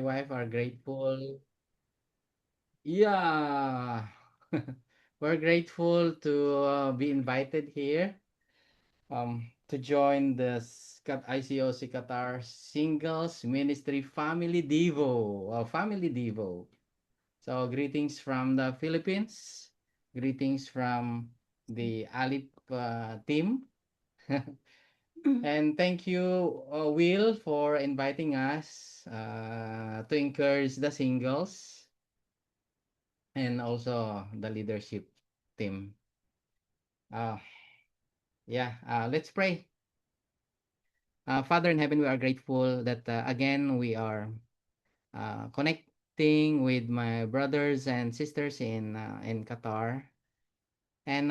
wife are grateful. Yeah. We're grateful to be invited here to join the ICOC Qatar Singles Ministry Family Devo. Family Devo. So greetings from the Philippines. Greetings from the Alip team. And thank you, Will, for inviting us to encourage the singles and also the leadership team. Uh, yeah, let's pray. Father in heaven, we are grateful that again we are connecting with my brothers and sisters in Qatar, and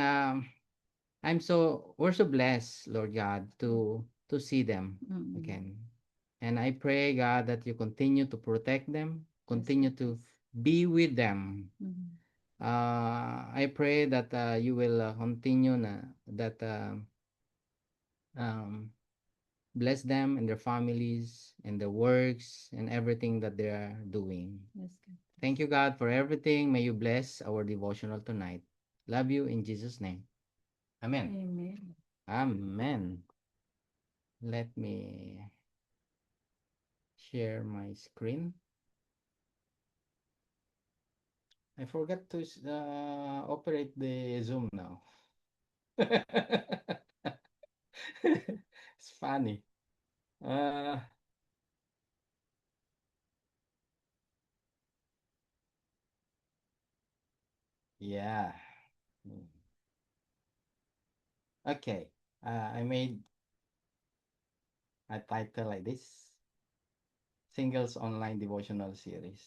we're so blessed, Lord God, to see them again. And I pray, God, that you continue to protect them, continue to be with them. I pray that you will continue that um, bless them and their families and their works and everything that they are doing. Thank you, God, for everything. May you bless our devotional tonight. Love you in Jesus' name. Amen. Amen. Let me share my screen. I forgot to operate the Zoom now. It's funny. Uh, yeah. Okay. I made a title like this: Singles Online Devotional Series.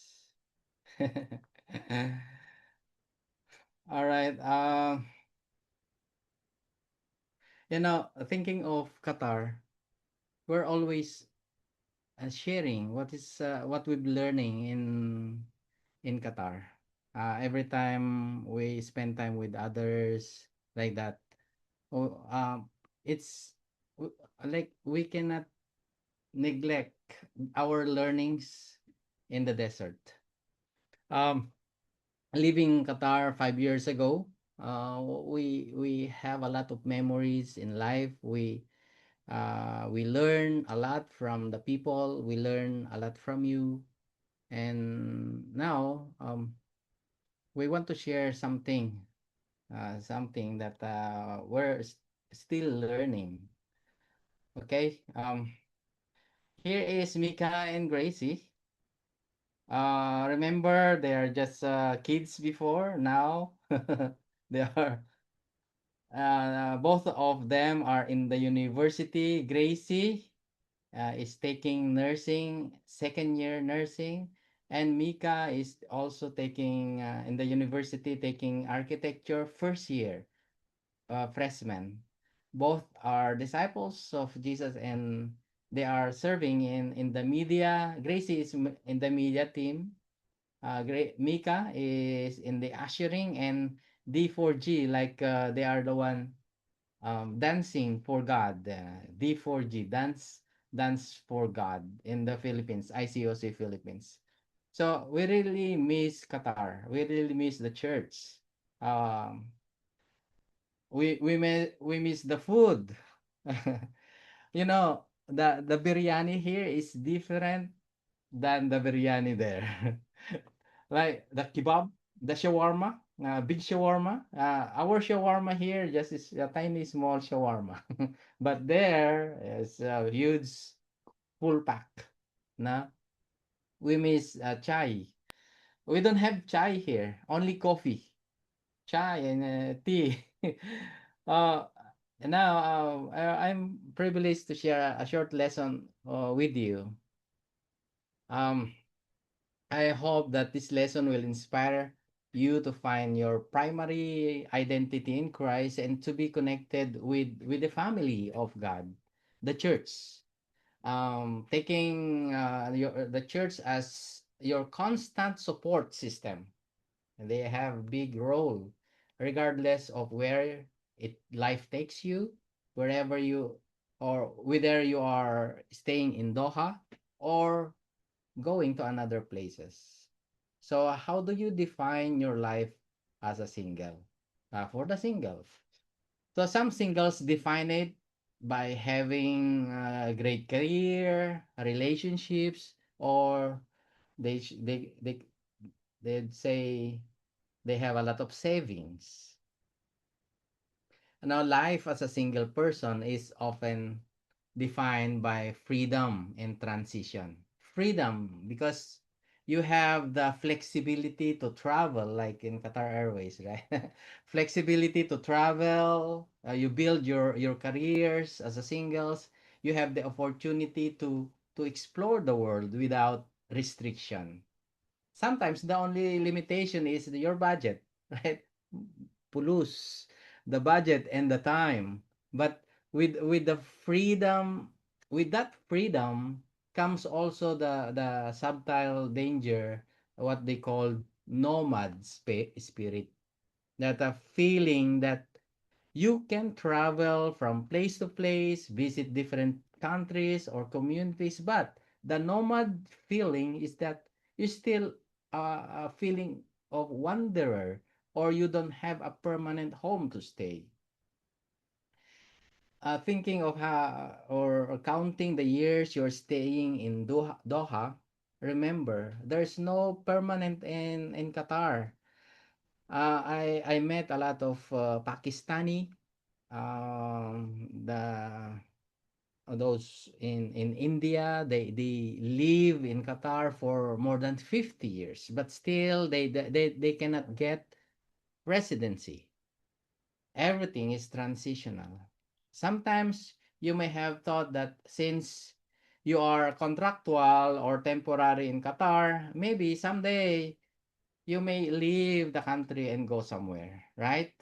All right. Thinking of Qatar, we're always sharing what we've learning in Qatar. Every time we spend time with others like that, oh, it's like we cannot neglect our learnings in the desert. Um, Leaving Qatar 5 years ago, we have a lot of memories in life. We learn a lot from the people. We learn a lot from you, and now we want to share something that still learning. Okay, here is Mika and Gracie. Remember, they are just kids before. Now they are. Both of them are in the university. Gracie is taking nursing, second year nursing, and Mika is also taking in the university taking architecture first year, freshman. Both are disciples of Jesus, and they are serving in the media. Gracie is in the media team. Mika is in the ushering, and D4G, like they are the one dancing for God. D4G, dance for God in the Philippines, ICOC Philippines. So we really miss Qatar. We really miss the church. Um, we miss the food. The biryani here is different than the biryani there. Like the kebab, the shawarma, big shawarma. Our shawarma here just is a tiny small shawarma, but there is a huge full pack. Na we miss chai. We don't have chai here. Only coffee, chai, and tea. uh, I'm privileged to share a short lesson with you. Um, I hope that this lesson will inspire you to find your primary identity in Christ and to be connected with the family of God, the church. Taking the church as your constant support system. They have big role, regardless of where life takes you, wherever you or whether you are staying in Doha or going to another places. So how do you define your life as a single? For the singles. So some singles define it by having a great career, relationships, or they sh- they'd say they have a lot of savings. Now, life as a single person is often defined by freedom and transition. Freedom, because you have the flexibility to travel, like in Qatar Airways, right? Flexibility to travel. You build your careers as a singles. You have the opportunity to explore the world without restriction. Sometimes the only limitation is your budget, right? Pulus, the budget and the time. But with the freedom, with that freedom comes also the subtle danger, what they call nomad spirit. That a feeling that you can travel from place to place, visit different countries or communities, but the nomad feeling is that you still a feeling of wanderer, or you don't have a permanent home to stay. Thinking of how or counting the years you're staying in Doha, remember there's no permanent in Qatar. I met a lot of Pakistani, the those in India, they live in Qatar for more than 50 years, but still they cannot get residency. Everything is transitional. Sometimes you may have thought that since you are contractual or temporary in Qatar, maybe someday you may leave the country and go somewhere, right?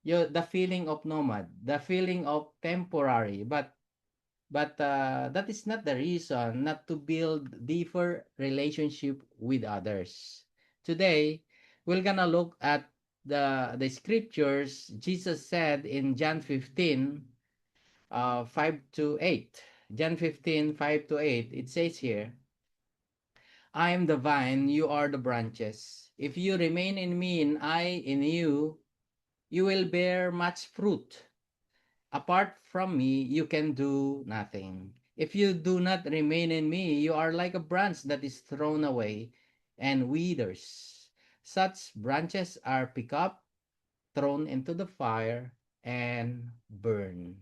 The feeling of nomad, the feeling of temporary, but that is not the reason not to build deeper relationship with others. Today, we're gonna look at the scriptures Jesus said in John 15, 5 to 8. John 15, 5 to 8, it says here, I am the vine, you are the branches. If you remain in me and I in you, you will bear much fruit. Apart from me, you can do nothing. If you do not remain in me, you are like a branch that is thrown away and withers. Such branches are picked up, thrown into the fire, and burned.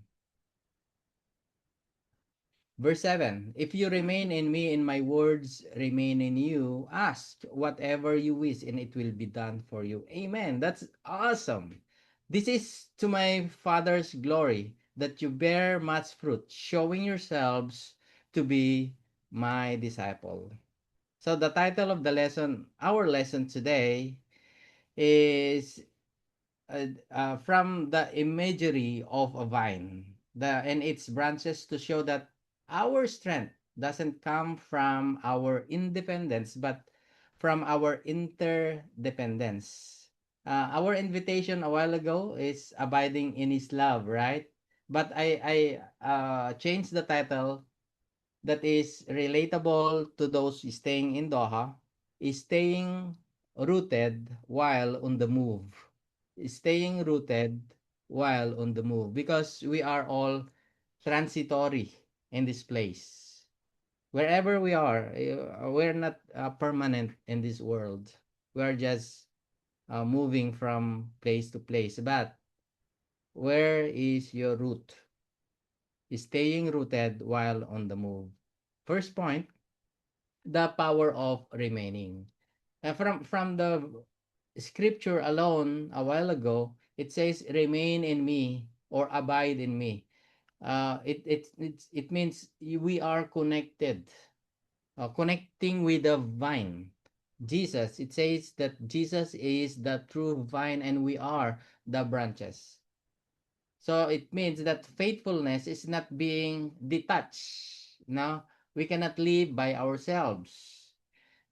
Verse 7, if you remain in me and my words remain in you, ask whatever you wish and it will be done for you. Amen. That's awesome. This is to my Father's glory that you bear much fruit, showing yourselves to be my disciple. So the title of the lesson, our lesson today, is from the imagery of a vine and its branches to show that our strength doesn't come from our independence but from our interdependence. Our invitation a while ago is abiding in His love, right? But I changed the title that is relatable to those staying in Doha is staying rooted while on the move. Staying rooted while on the move because we are all transitory in this place. Wherever we are, we're not permanent in this world. We are just moving from place to place. But where is your root? Staying rooted while on the move. First point, the power of remaining. From the scripture alone a while ago, it says remain in me or abide in me. It means we are connected, connecting with the vine. Jesus, it says that Jesus is the true vine and we are the branches. So it means that faithfulness is not being detached. No, we cannot live by ourselves.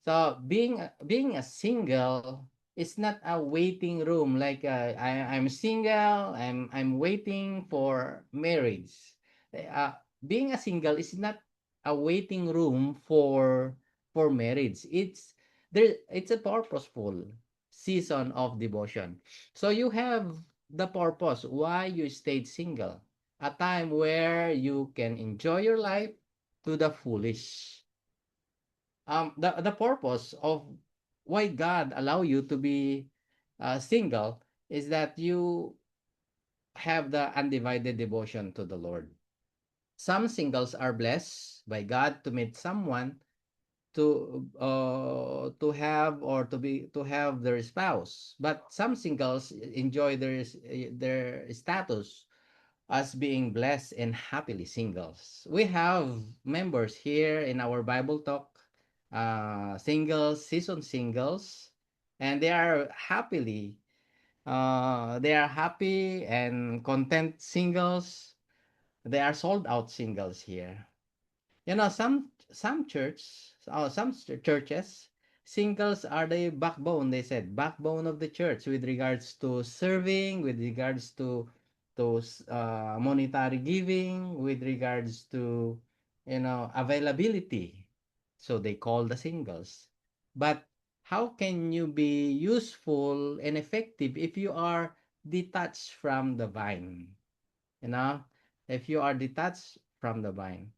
So being a single is not a waiting room like I'm single. I'm waiting for marriage. Being a single is not a waiting room for for marriage. It's a purposeful season of devotion. So you have the purpose why you stayed single. A time where you can enjoy your life to the fullest. The purpose of why God allow you to be single is that you have the undivided devotion to the Lord. Some singles are blessed by God to meet someone to have their spouse, but some singles enjoy their status as being blessed and happily singles. We have members here in our Bible talk, singles, season singles, and they are happy and content singles. They are sold out singles here. You know, some churches, singles are the backbone. They said backbone of the church with regards to serving, with regards to monetary giving, with regards to availability. So they call the singles. But how can you be useful and effective if you are detached from the vine? You know, if you are detached from the vine,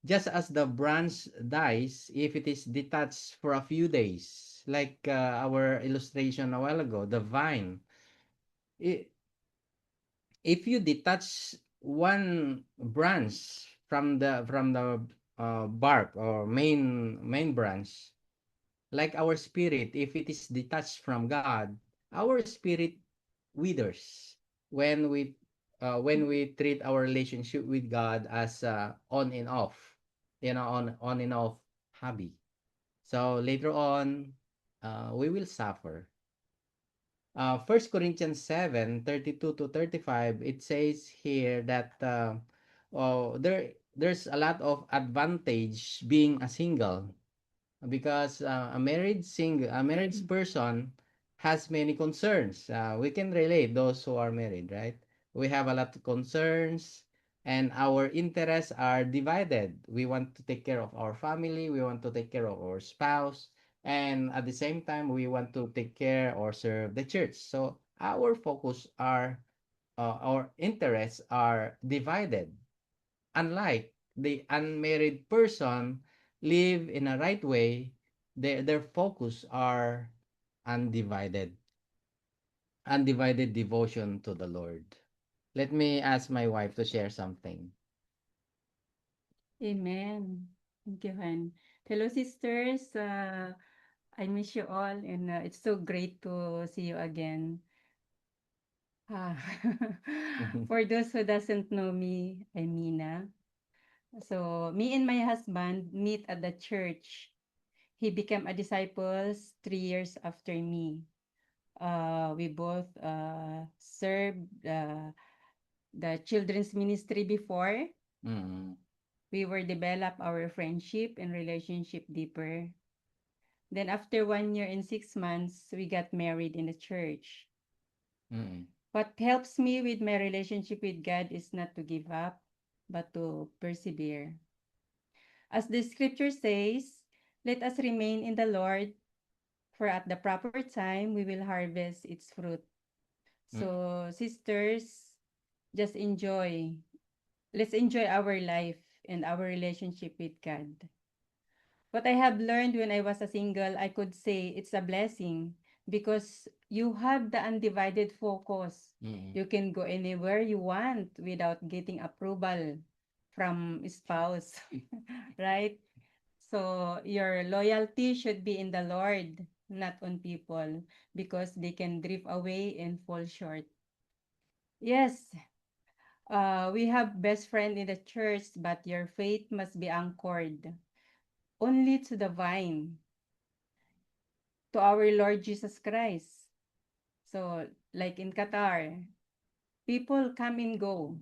just as the branch dies if it is detached for a few days, like our illustration a while ago, the vine. I- If you detach one branch from the bark or main branch, like our spirit, if it is detached from God, our spirit withers when we treat our relationship with God as on and off, on and off hobby. So later on, we will suffer. 1 Corinthians 7:32 to 35, it says here that there's a lot of advantage being a single because a married person has many concerns. We can relate those who are married, right? We have a lot of concerns and our interests are divided. We want to take care of our family, we want to take care of our spouse, and at the same time we want to take care or serve the church. So our interests are divided. Unlike the unmarried person live in a right way, their focus are undivided, undivided devotion to the Lord. Let me ask my wife to share something. Amen. Thank you, Han. Hello, sisters. I miss you all, and it's so great to see you again. Ah, for those who doesn't know me, I'm Mina. So, me and my husband meet at the church. He became a disciple 3 years after me. We both served the children's ministry before. Mm, We were develop our friendship and relationship deeper. Then after 1 year and 6 months, we got married in the church. mm, What helps me with my relationship with God is not to give up, but to persevere. As the scripture says, let us remain in the Lord, for at the proper time we will harvest its fruit. mm. So, sisters, just enjoy. Let's enjoy our life and our relationship with God. What I have learned when I was a single, I could say it's a blessing because you have the undivided focus. Mm. You can go anywhere you want without getting approval from spouse, right? So your loyalty should be in the Lord, not on people, because they can drift away and fall short. Yes, we have best friend in the church, but your faith must be anchored only to the vine, to our Lord Jesus Christ. So, like in Qatar, people come and go.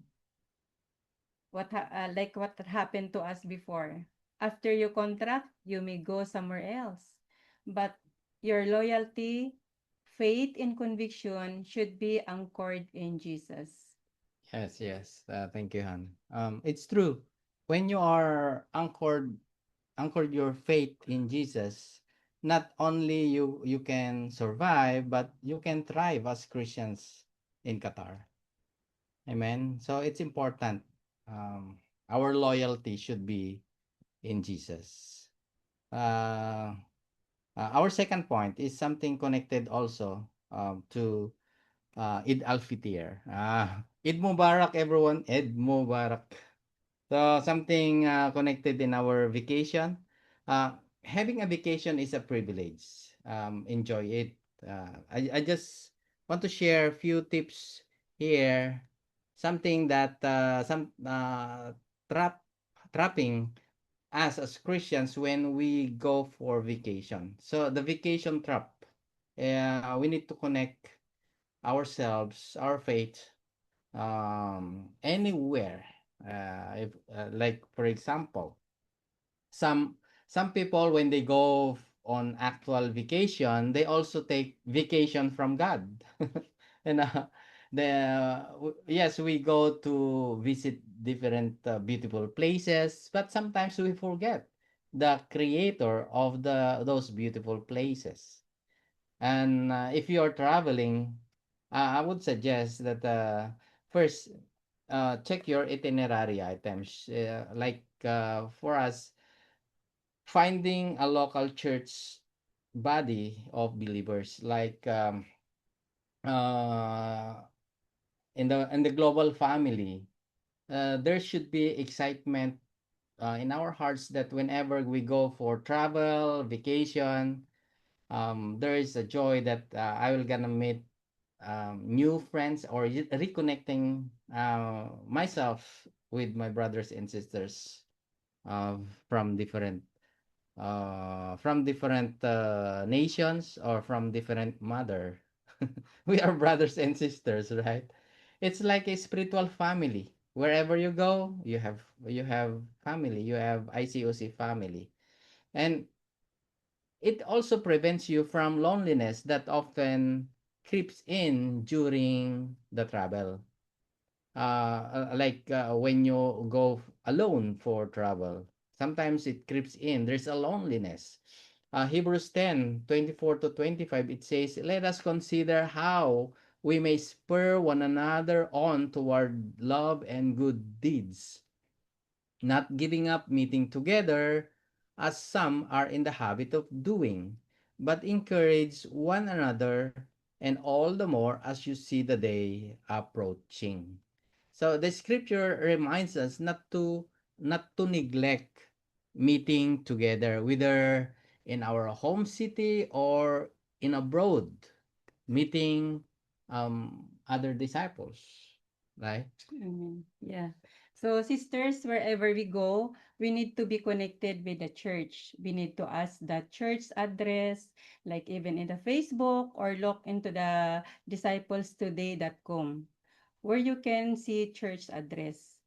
Like what happened to us before. After your contract, you may go somewhere else. But your loyalty, faith, and conviction should be anchored in Jesus. Yes. Thank you, Han. It's true. When you are anchored, anchored your faith in Jesus, not only you can survive, but you can thrive as Christians in Qatar. Amen. So it's important. Um, our loyalty should be in Jesus. Uh, our second point is something connected also to Eid al-Fitr. Eid Mubarak, everyone. Eid Mubarak. So something connected in our vacation. Having a vacation is a privilege. Enjoy it. I just want to share a few tips here. Something that some trapping us as Christians when we go for vacation. So the vacation trap. We need to connect ourselves, our faith, anywhere. If like for example, some some people when they go on actual vacation, they also take vacation from God. And yes, we go to visit different beautiful places, but sometimes we forget the creator of those beautiful places. And if you're traveling, I would suggest that first check your itinerary items. Like for us, finding a local church body of believers, like uh, in the global family, there should be excitement in our hearts that whenever we go for travel, vacation, there is a joy that I will gonna meet new friends or reconnecting myself with my brothers and sisters uh, from different nations or from different mother. We are brothers and sisters, right? It's like a spiritual family. Wherever you go, you have family. You have ICOC family, and it also prevents you from loneliness that often creeps in during the travel. Like when you go alone for travel, sometimes it creeps in. There's a loneliness. Hebrews 10:24 to 25, it says, "Let us consider how we may spur one another on toward love and good deeds, not giving up meeting together as some are in the habit of doing, but encourage one another, and all the more as you see the day approaching." So the scripture reminds us not to neglect meeting together, whether in our home city or in abroad, meeting other disciples, right? Amen. Yeah. So, sisters, wherever we go, we need to be connected with the church. We need to ask the church address, like even in the Facebook, or look into the disciplestoday.com, where you can see church address.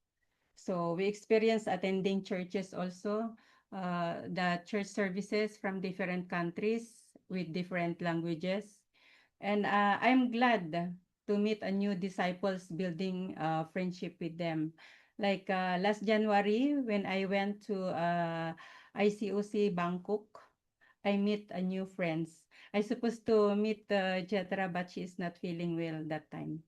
So, we experience attending churches also, the church services from different countries with different languages. And I'm glad to meet a new disciples building friendship with them. Like last January when I went to ICOC Bangkok, I meet a new friends. I supposed to meet Jetra, but she is not feeling well that time.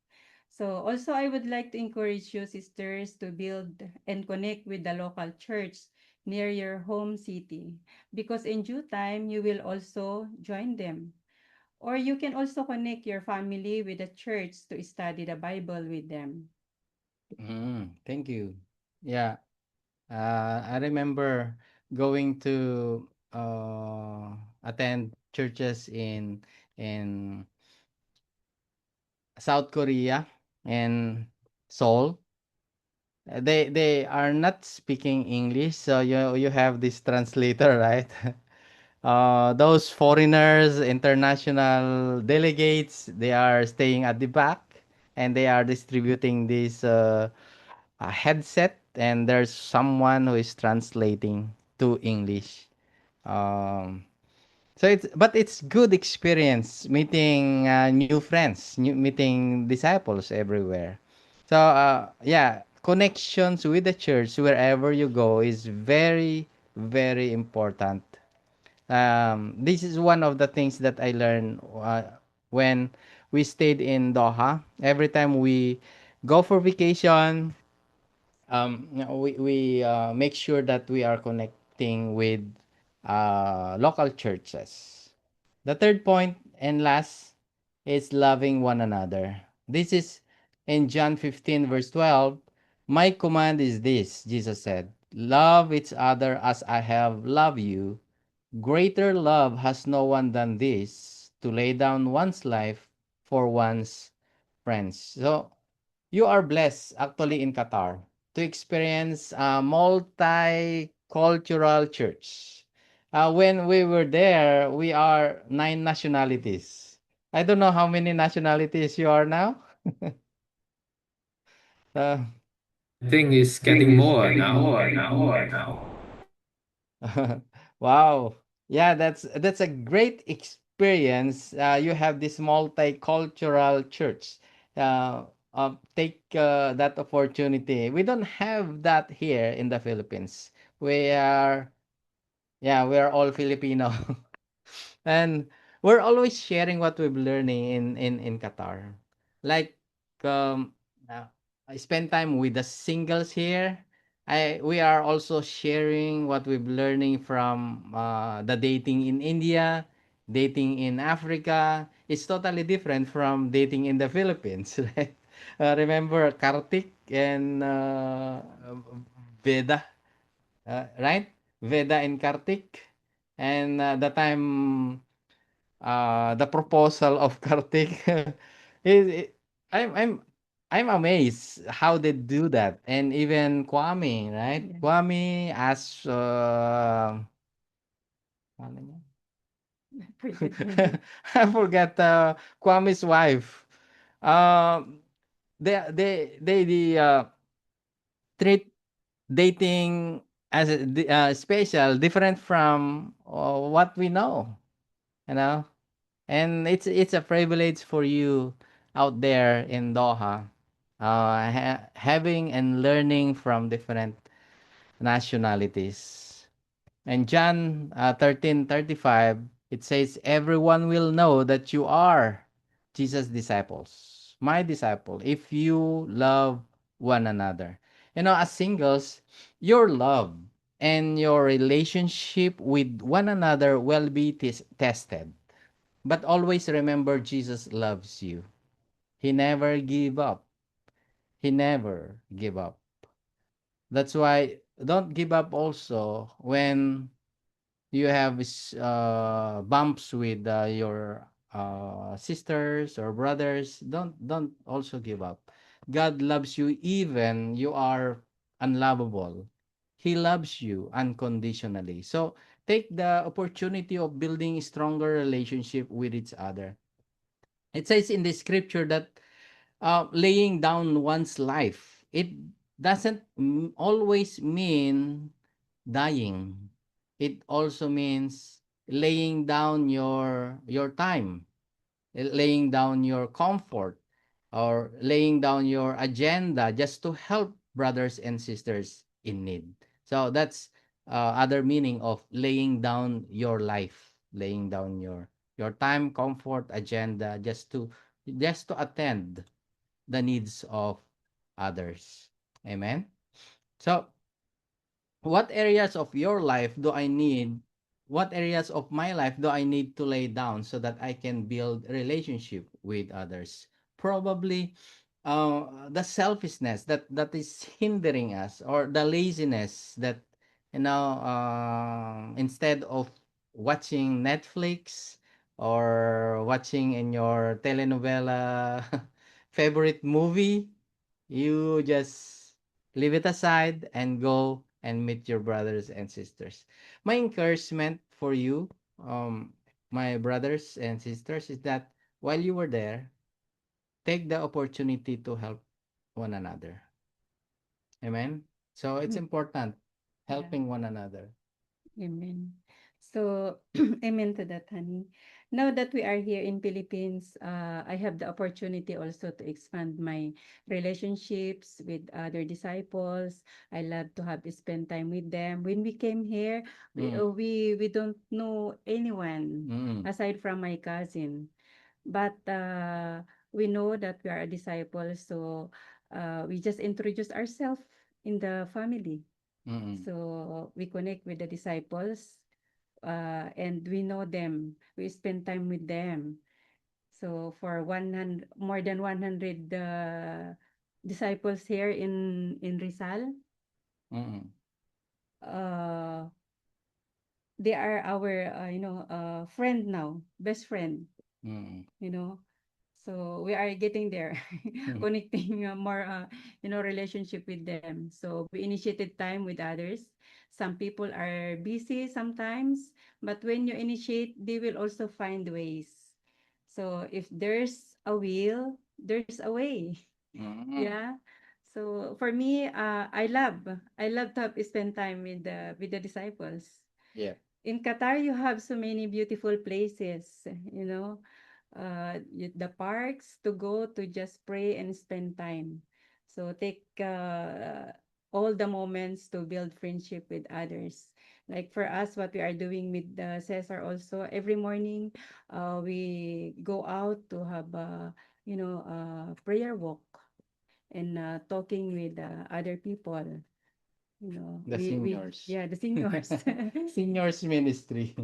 So also I would like to encourage you sisters to build and connect with the local church near your home city, because in due time you will also join them. Or you can also connect your family with the church to study the Bible with them. Thank you. Yeah, I remember going to attend churches in South Korea and Seoul. They are not speaking English, so you have this translator, right? Those foreigners, international delegates, they are staying at the back, and they are distributing this a headset, and there's someone who is translating to English. Um, so it's good experience meeting new friends, meeting disciples everywhere. So yeah, connections with the church wherever you go is very very important. This is one of the things that I learned when we stayed in Doha. Every time we go for vacation, we make sure that we are connecting with local churches. The third point and last is loving one another. This is in John 15, verse 12. My command is this, Jesus said, love each other as I have loved you. Greater love has no one than this, to lay down one's life for one's friends. So, you are blessed actually in Qatar to experience a multicultural church. When we were there, we are 9 nationalities. I don't know how many nationalities you are now. Uh, I think it's thing getting is more getting now. more now. More now. Wow. Yeah, that's a great experience. You have this multicultural church. Take that opportunity. We don't have that here in the Philippines. We are, yeah, we are all Filipino. And we're always sharing what we're learning in Qatar. Like um uh, I spend time with the singles here. I We are also sharing what we're learning from the dating in India, dating in Africa. It's totally different from dating in the Philippines, right? Remember Kartik and Veda, right? Veda and Kartik, and the time the proposal of Kartik. it, I'm I'm I'm amazed how they do that. And even Kwame, right? Yeah. Kwame as ano niya? I forget her name. I forgot Kwame's wife. Um they treat dating as special, different from what we know, you know. And it's a privilege for you out there in Doha, having and learning from different nationalities. And John 13:35, it says, everyone will know that you are Jesus' disciples, my disciple, if you love one another. You know, as singles, your love and your relationship with one another will be tested. But always remember, Jesus loves you. He never give up. He never give up. That's why don't give up also when you have bumps with your sisters or brothers. Don't also give up. God loves you even you are unlovable. He loves you unconditionally. So take the opportunity of building stronger relationship with each other. It says in the scripture that laying down one's life, it doesn't always mean dying. It also means laying down your time, laying down your comfort, or laying down your agenda just to help brothers and sisters in need. So that's other meaning of laying down your life, laying down your time, comfort, agenda just to attend the needs of others. Amen. So what areas of your life do I need what areas of my life do I need to lay down so that I can build relationship with others? Probably the selfishness that is hindering us, or the laziness that instead of watching Netflix or watching in your telenovela favorite movie, you just leave it aside and go and meet your brothers and sisters. My encouragement for you, my brothers and sisters, is that while you were there, take the opportunity to help one another. Amen. So it's Mm, important yeah. helping one another. Amen. So, amen to that, honey. Now that we are here in Philippines, I have the opportunity also to expand my relationships with other disciples. I love to have spend time with them. When we came here, Mm, we don't know anyone mm, aside from my cousin. But we know that we are a disciple, so we just introduce ourselves in the family. mm, So we connect with the disciples, and we know them. We spend time with them. So for 100, more than 100 disciples here in Rizal, mm, uh, they are our friend now, best friend. mm, You know, so we are getting there, mm, connecting more relationship with them. So we initiated time with others. Some people are busy sometimes, but when you initiate, they will also find ways. So if there's a will, there's a way. mm. Yeah. So for me, I love to have spend time with the disciples. Yeah. In Qatar, you have so many beautiful places, the parks to go to just pray and spend time. So take all the moments to build friendship with others. Like for us, what we are doing with Cesar also, every morning we go out to have a prayer walk and talking with other people. The We seniors. yeah, the seniors. Seniors ministry.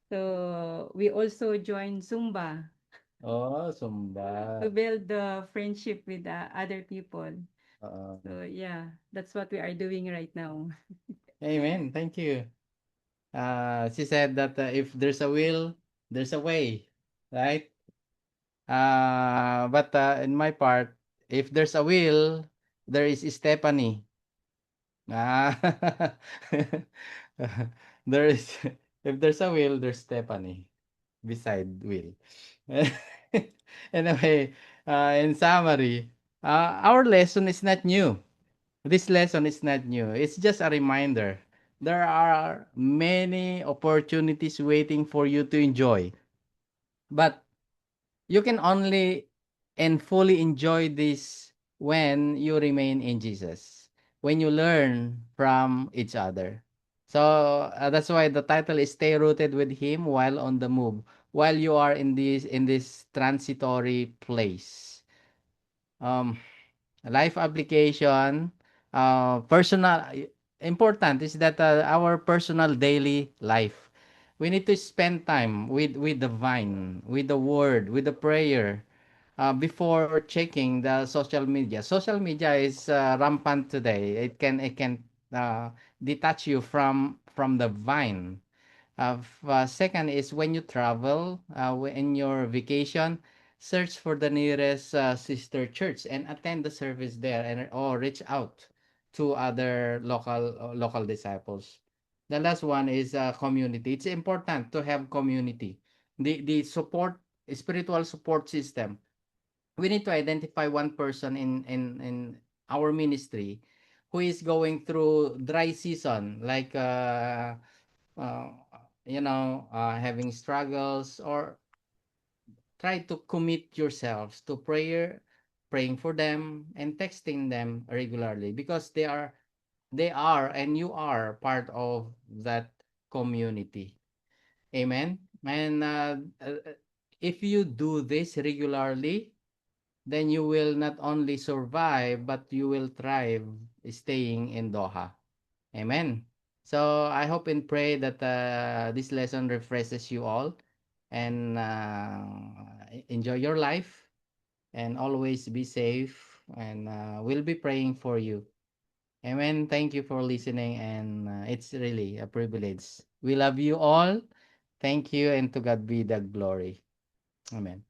So we also join Zumba Oh, to Sumba. build the friendship with other people. Uh, So yeah, that's what we are doing right now. Amen. Thank you. She said that if there's a will, there's a way, right? But in my part, if there's a will, there is Stephanie. Ah, there is. If there's a will, there's Stephanie beside Will. Anyway, in summary, our lesson is not new. This lesson is not new. It's just a reminder. There are many opportunities waiting for you to enjoy. But you can only and fully enjoy this when you remain in Jesus, when you learn from each other. So that's why the title is Stay Rooted with Him while on the move, while you are in this transitory place. Um, Life application, personal important is that our personal daily life. We need to spend time with the vine, with the word, with the prayer, before checking the social media. Social media is rampant today. It can uh, detach you from the vine. Second is when you travel, in your vacation, search for the nearest sister church and attend the service there, and or reach out to other local disciples. The last one is community. It's important to have community. The support spiritual support system. We need to identify one person in our ministry who is going through dry season, like uh, having struggles, or try to commit yourselves to prayer, praying for them and texting them regularly, because they are and you are part of that community. Amen. And if you do this regularly, then you will not only survive but you will thrive staying in Doha. Amen. So I hope and pray that this lesson refreshes you all, and enjoy your life, and always be safe, and we'll be praying for you. Amen. Thank you for listening, and it's really a privilege. We love you all. Thank you, and to God be the glory. Amen.